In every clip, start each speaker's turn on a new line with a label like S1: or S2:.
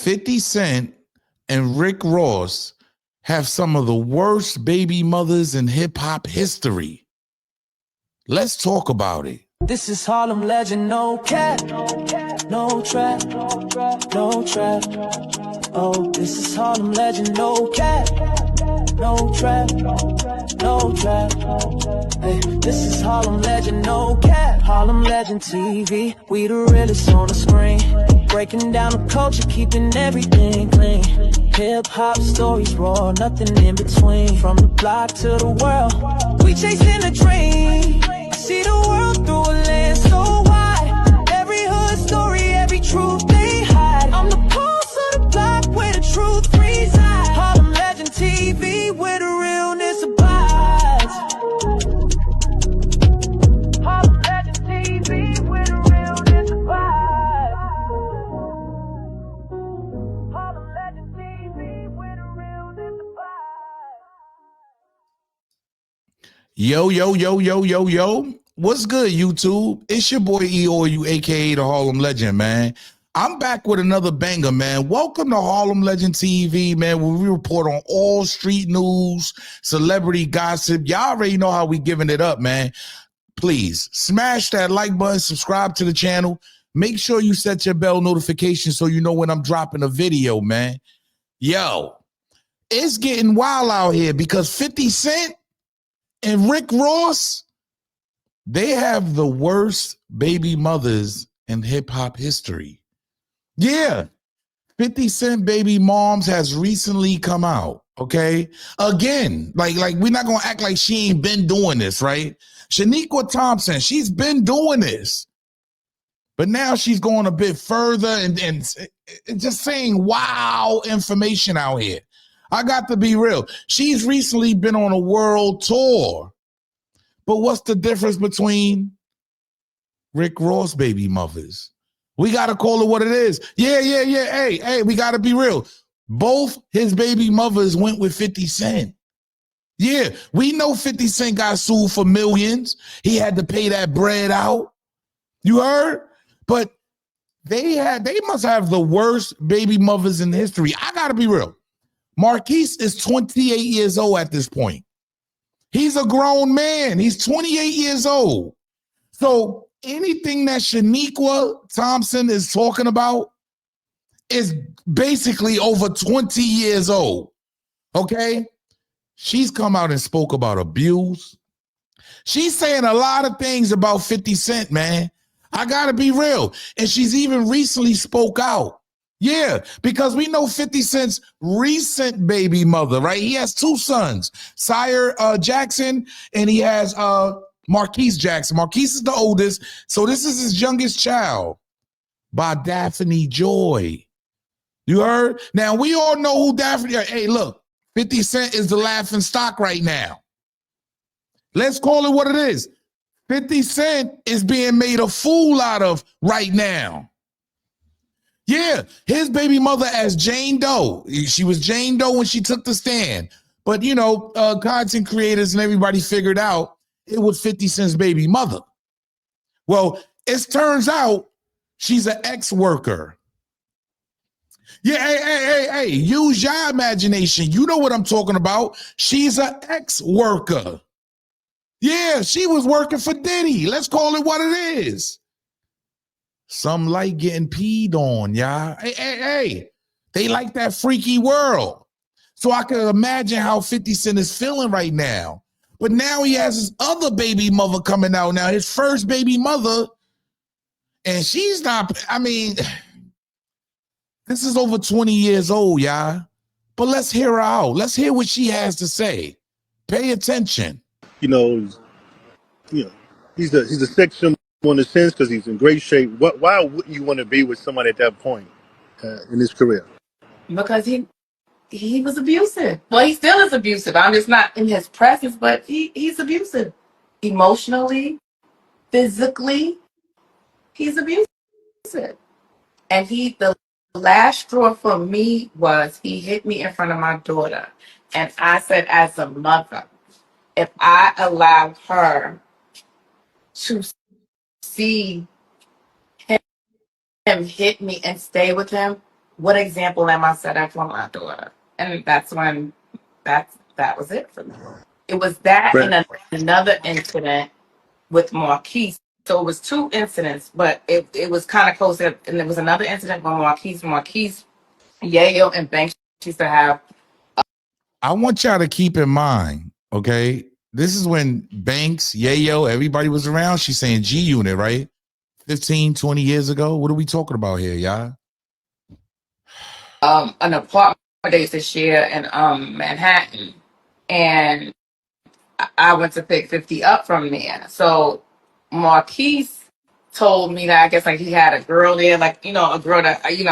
S1: 50 Cent and Rick Ross have some of the worst baby mothers in hip hop history. Let's talk about it.
S2: This is Harlem legend, no cap, no trap, no trap. Oh, this is Harlem legend, no cap, no trap, no trap. Hey, this is Harlem legend, no cap. Harlem legend TV, we the realest on the screen. Breaking down the culture, keeping everything clean. Hip hop stories raw, nothing in between. From the block to the world, we chasing a dream. I see the world through a lens so wide. Every hood story, every truth they hide. I'm the pulse of the block where the truth resides. Harlem legend TV, where the realness abides. Harlem legend TV, where the realness abides. Harlem legend TV, where the realness abides.
S1: Yo, yo, yo, yo, yo, yo. What's good, YouTube? It's your boy EOU, aka the Harlem Legend, man. I'm back with another banger, man. Welcome to Harlem Legend TV, man, where we report on all street news, celebrity gossip. Y'all already know how we giving it up, man. Please smash that like button, subscribe to the channel. Make sure you set your bell notification so you know when I'm dropping a video, man. Yo, it's getting wild out here because 50 Cent and Rick Ross, they have the worst baby mothers in hip hop history. Yeah, 50 Cent Baby Moms has recently come out, okay? Again, like we're not gonna act like she ain't been doing this, right? Sheniqua Thompson, she's been doing this. But now she's going a bit further and just saying wow information out here. I got to be real. She's recently been on a world tour. But what's the difference between Rick Ross baby mothers? We got to call it what it is. Yeah. Hey, we got to be real. Both his baby mothers went with 50 Cent. Yeah, we know 50 Cent got sued for millions. He had to pay that bread out. You heard? But they must have the worst baby mothers in history. I got to be real. Marquise is 28 years old at this point. He's a grown man. He's 28 years old. So anything that Sheniqua Thompson is talking about is basically over 20 years old. Okay? She's come out and spoke about abuse. She's saying a lot of things about 50 Cent, man. I got to be real. And she's even recently spoke out. Yeah, because we know 50 Cent's recent baby mother, right? He has two sons, Sire Jackson, and he has Marquise Jackson. Marquise is the oldest, so this is his youngest child by Daphne Joy. You heard? Now, we all know who Daphne is. Hey, look, 50 Cent is the laughing stock right now. Let's call it what it is. 50 Cent is being made a fool out of right now. Yeah, his baby mother as Jane Doe. She was Jane Doe when she took the stand. But, you know, content creators and everybody figured out it was 50 Cent's baby mother. Well, it turns out she's an ex-worker. Yeah, hey, use your imagination. You know what I'm talking about. She's an ex-worker. Yeah, she was working for Diddy. Let's call it what it is. Some like getting peed on, y'all. Hey, they like that freaky world. So I can imagine how 50 Cent is feeling right now. But now he has his other baby mother coming out now, his first baby mother. And she's not, I mean, this is over 20 years old, y'all. But let's hear her out. Let's hear what she has to say. Pay attention.
S3: You know, he's a sex symbol in a sense because he's in great shape. Why wouldn't you want to be with somebody at that point in his career?
S4: Because he was abusive. Well, he still is abusive. I'm just not in his presence, but he's abusive. Emotionally, physically, he's abusive. And the last straw for me was he hit me in front of my daughter. And I said, as a mother, if I allowed her to see him hit me and stay with him, what example am I setting for my daughter? And that's when that was it for me. It was that
S3: Right.
S4: and another incident with Marquise. So it was two incidents, but it was kind of close. And there was another incident with Marquise, Yayo, and Banks used to have.
S1: I want y'all to keep in mind, okay? This is when Banks, Yayo, everybody was around. She's saying G Unit, right? 15, 20 years ago. What are we talking about here, y'all?
S4: An apartment they used to share in Manhattan, and I went to pick 50 up from there. So Marquise told me that I guess like he had a girl there, like a girl that he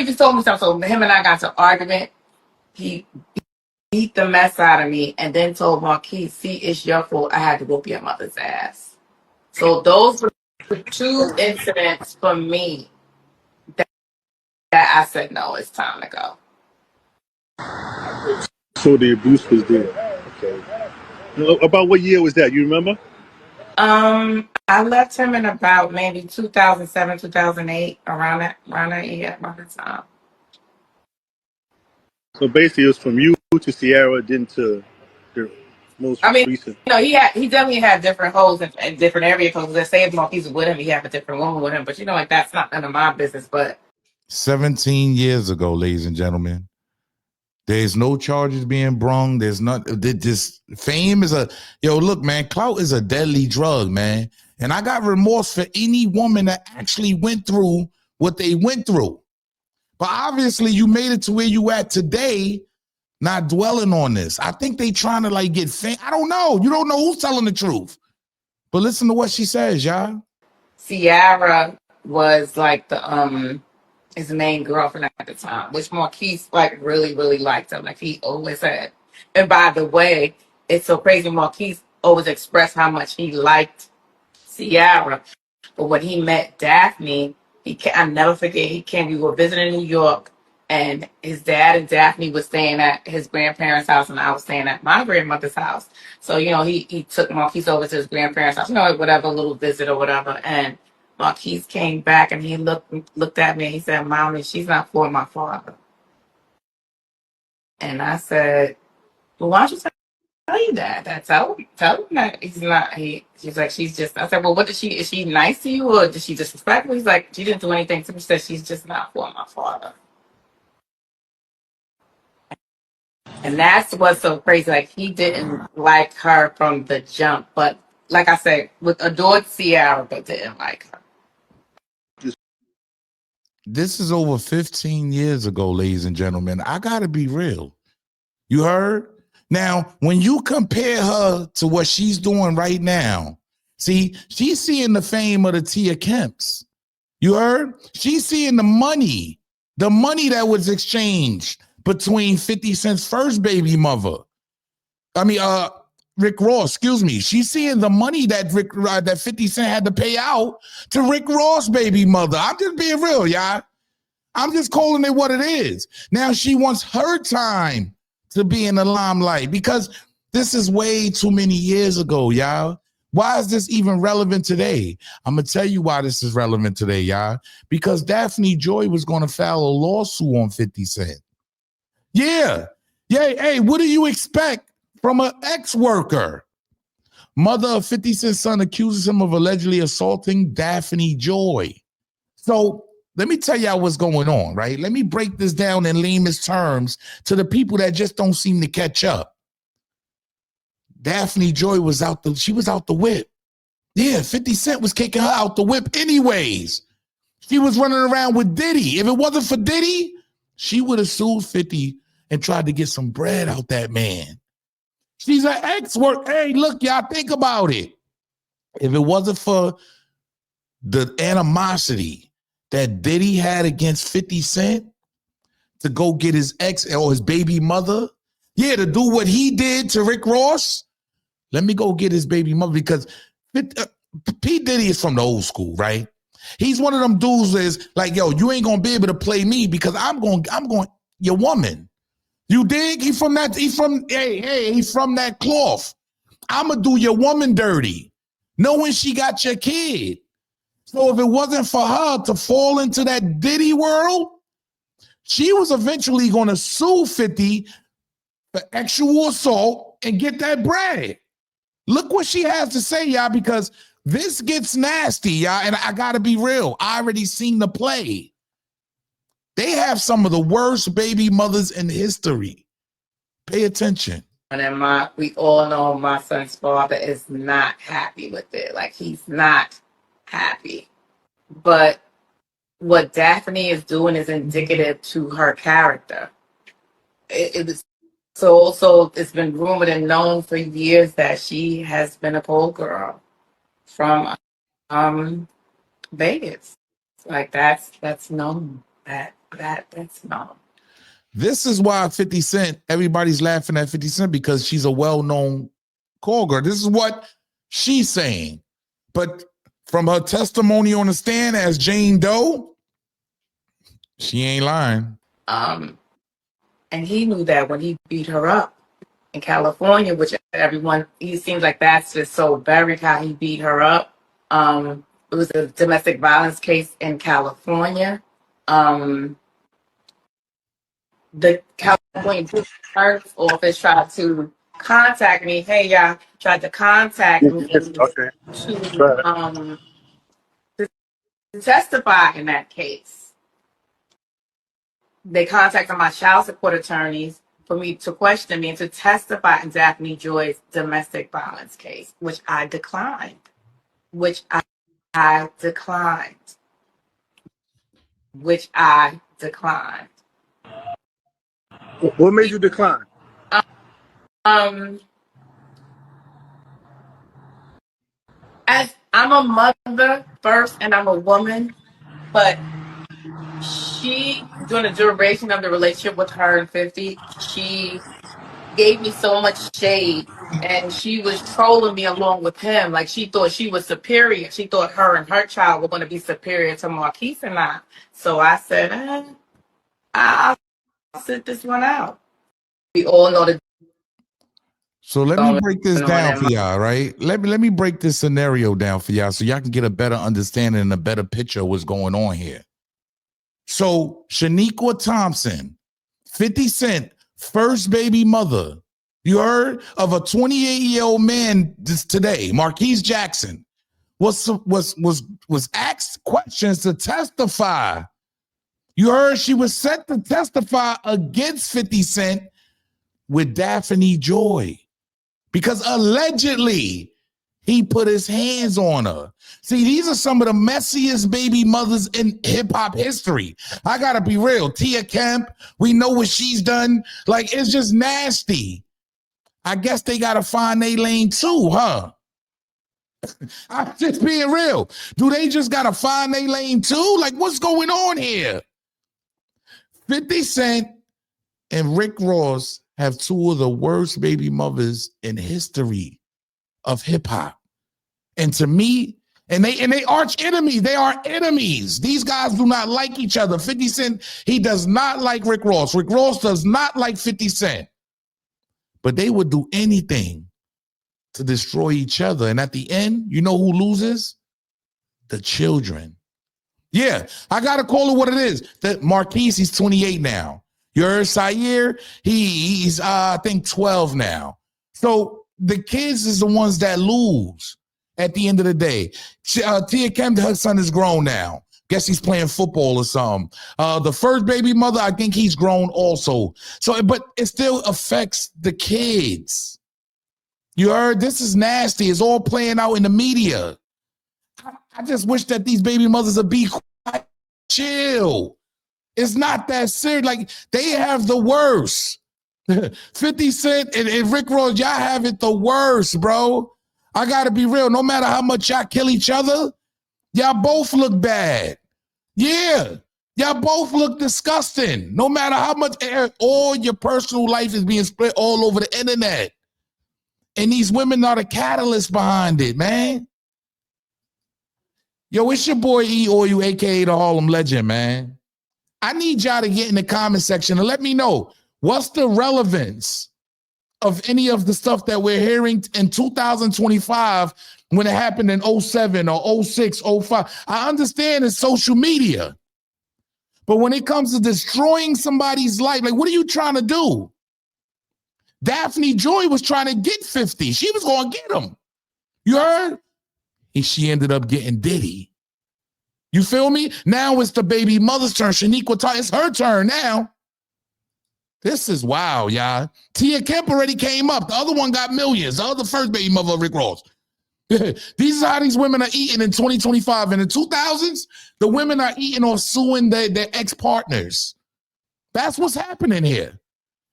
S4: just told me something. So him and I got to argument. He beat the mess out of me, and then told Marquise, "See, it's your fault. I had to whoop your mother's ass." So those were two incidents for me that I said, "No, it's time to go."
S3: So the abuse was there. Okay. About what year was that? You remember?
S4: I left him in about maybe 2007, 2008, around that year, around that time.
S3: So basically, it was from you to Sierra, then to the most
S4: I mean,
S3: recent.
S4: he definitely had different holes in different area codes. Let's say if Marquise was with him, he had a different woman with him. But like that's not none of my business. But
S1: 17 years ago, ladies and gentlemen. There's no charges being brung. There's not this fame is look, man, clout is a deadly drug, man. And I got remorse for any woman that actually went through what they went through. But obviously you made it to where you at today, not dwelling on this. I think they trying to like get fame. I don't know. You don't know who's telling the truth. But listen to what she says, y'all.
S4: Ciara was like his main girlfriend at the time, which Marquise like really, really liked him. Like he always said. And by the way, it's so crazy. Marquise always expressed how much he liked Ciara. But when he met Daphne, I never forget, we were visiting New York, and his dad and Daphne was staying at his grandparents' house, and I was staying at my grandmother's house. So, he took Marquise over to his grandparents' house, whatever, little visit or whatever. And Marquise came back and he looked at me and he said, "Mommy, she's not for my father." And I said, "Well, why don't you tell you that tell him that he's not she's like, she's just." I said, "Well, what is she nice to you or did she disrespectful?" He's like, "She didn't do anything to me." She said, "She's just not for my father." And that's what's so crazy. Like he didn't like her from the jump, but like I said, adored Ciara, but didn't like her.
S1: This is over 15 years ago, ladies and gentlemen. I gotta be real. You heard? Now, when you compare her to what she's doing right now, see, she's seeing the fame of the Tia Kemps. You heard? She's seeing the money that was exchanged between 50 Cent's first baby mother. Rick Ross, excuse me. She's seeing the money that that 50 Cent had to pay out to Rick Ross' baby mother. I'm just being real, y'all. I'm just calling it what it is. Now she wants her time to be in the limelight because this is way too many years ago, y'all. Why is this even relevant today? I'm going to tell you why this is relevant today, y'all. Because Daphne Joy was going to file a lawsuit on 50 Cent. Yeah. Hey, what do you expect from an ex-worker? Mother of 50 Cent's son accuses him of allegedly assaulting Daphne Joy. So let me tell y'all what's going on, right? Let me break this down in layman's terms to the people that just don't seem to catch up. Daphne Joy was out the whip. Yeah, 50 Cent was kicking her out the whip anyways. She was running around with Diddy. If it wasn't for Diddy, she would have sued 50 and tried to get some bread out that man. She's an ex-work. Hey, look, y'all, think about it. If it wasn't for the animosity that Diddy had against 50 Cent to go get his ex or his baby mother, to do what he did to Rick Ross, let me go get his baby mother because P Diddy is from the old school, right? He's one of them dudes that's like, yo, you ain't gonna be able to play me because I'm going your woman. You dig? He's from that cloth. I'ma do your woman dirty, knowing she got your kid. So if it wasn't for her to fall into that Diddy world, She was eventually going to sue 50 for sexual assault and get that bread. Look what she has to say, y'all, because this gets nasty, y'all. And I got to be real. I already seen the play. They have some of the worst baby mothers in history. Pay attention.
S4: And we all know my son's father is not happy with it. Like, he's not happy. But what Daphne is doing is indicative to her character. It was so it's been rumored and known for years that she has been a pole girl from Vegas. Like, that's known. That's known.
S1: This is why 50 Cent, everybody's laughing at 50 Cent because she's a well-known call girl. This is what she's saying. But from her testimony on the stand as Jane Doe, she ain't lying.
S4: And he knew that when he beat her up in California, which he seems like that's just so buried how he beat her up. It was a domestic violence case in California. The California Sheriff's Office tried to contact me. Hey, y'all, tried to contact me
S3: Okay.
S4: to testify in that case. They contacted my child support attorneys for me to question me and to testify in Daphne Joy's domestic violence case, which I declined. Which I declined.
S3: What made you decline?
S4: As I'm a mother first and I'm a woman, but she, during the duration of the relationship with her and 50, she gave me so much shade and she was trolling me along with him. Like, she thought she was superior. She thought her and her child were going to be superior to Marquise and I. So I said, I'll sit this one out. We all know the.
S1: So let me break this down for y'all, right? Let me break this scenario down for y'all so y'all can get a better understanding and a better picture of what's going on here. So Sheniqua Thompson, 50 Cent, first baby mother. You heard of a 28-year-old man today, Marquise Jackson, was asked questions to testify. You heard she was set to testify against 50 Cent with Daphne Joy because allegedly he put his hands on her. See, these are some of the messiest baby mothers in hip-hop history. I gotta be real. Tia Kemp, we know what she's done. Like, it's just nasty. I guess they gotta find their lane too, huh? I'm just being real. Do they just gotta find their lane too? Like, what's going on here? 50 Cent and Rick Ross have two of the worst baby mothers in history of hip-hop. And to me, and they arch enemies. They are enemies. These guys do not like each other. 50 Cent, he does not like Rick Ross. Rick Ross does not like 50 Cent. But they would do anything to destroy each other. And at the end, you know who loses? The children. Yeah, I got to call it what it is. That Marquise, he's 28 now. You heard Sayer? He's I think 12 now. So the kids is the ones that lose at the end of the day. Tia Kemp, her son is grown now. Guess he's playing football or something. The first baby mother, I think he's grown also. So, but it still affects the kids. You heard? This is nasty. It's all playing out in the media. I just wish that these baby mothers would be quiet, chill. It's not that serious. Like, they have the worst. 50 Cent and Rick Ross, y'all have it the worst, bro. I gotta be real. No matter how much y'all kill each other, y'all both look bad. Yeah. Y'all both look disgusting. No matter how much all your personal life is being split all over the internet. And these women are the catalyst behind it, man. Yo, it's your boy E or you, aka the Harlem Legend, man. I need y'all to get in the comment section and let me know what's the relevance of any of the stuff that we're hearing in 2025 when it happened in 07 or 06, 05. I understand it's social media, But when it comes to destroying somebody's life, like, what are you trying to do? Daphne Joy was trying to get 50. She was going to get him. You heard? And she ended up getting Diddy. You feel me? Now it's the baby mother's turn. Sheniqua Thompson, it's her turn now. This is wild, y'all. Tia Kemp already came up. The other one got millions. The other first baby mother of Rick Ross. These are how these women are eating in 2025. In the 2000s, the women are eating off suing their ex-partners. That's what's happening here.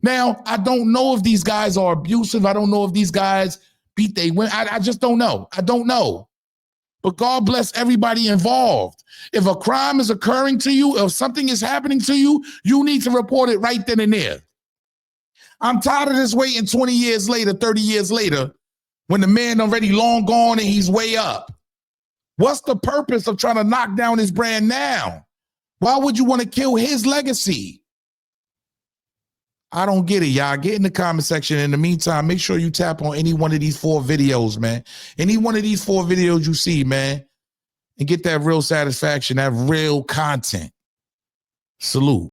S1: Now, I don't know if these guys are abusive. I don't know if these guys beat they women. I just don't know. I don't know. But God bless everybody involved. If a crime is occurring to you, if something is happening to you, you need to report it right then and there. I'm tired of this waiting 20 years later, 30 years later, when the man already long gone and he's way up. What's the purpose of trying to knock down his brand now? Why would you want to kill his legacy? I don't get it, y'all. Get in the comment section. In the meantime, make sure you tap on any one of these 4 videos, man. Any one of these 4 videos you see, man, and get that real satisfaction, that real content. Salute.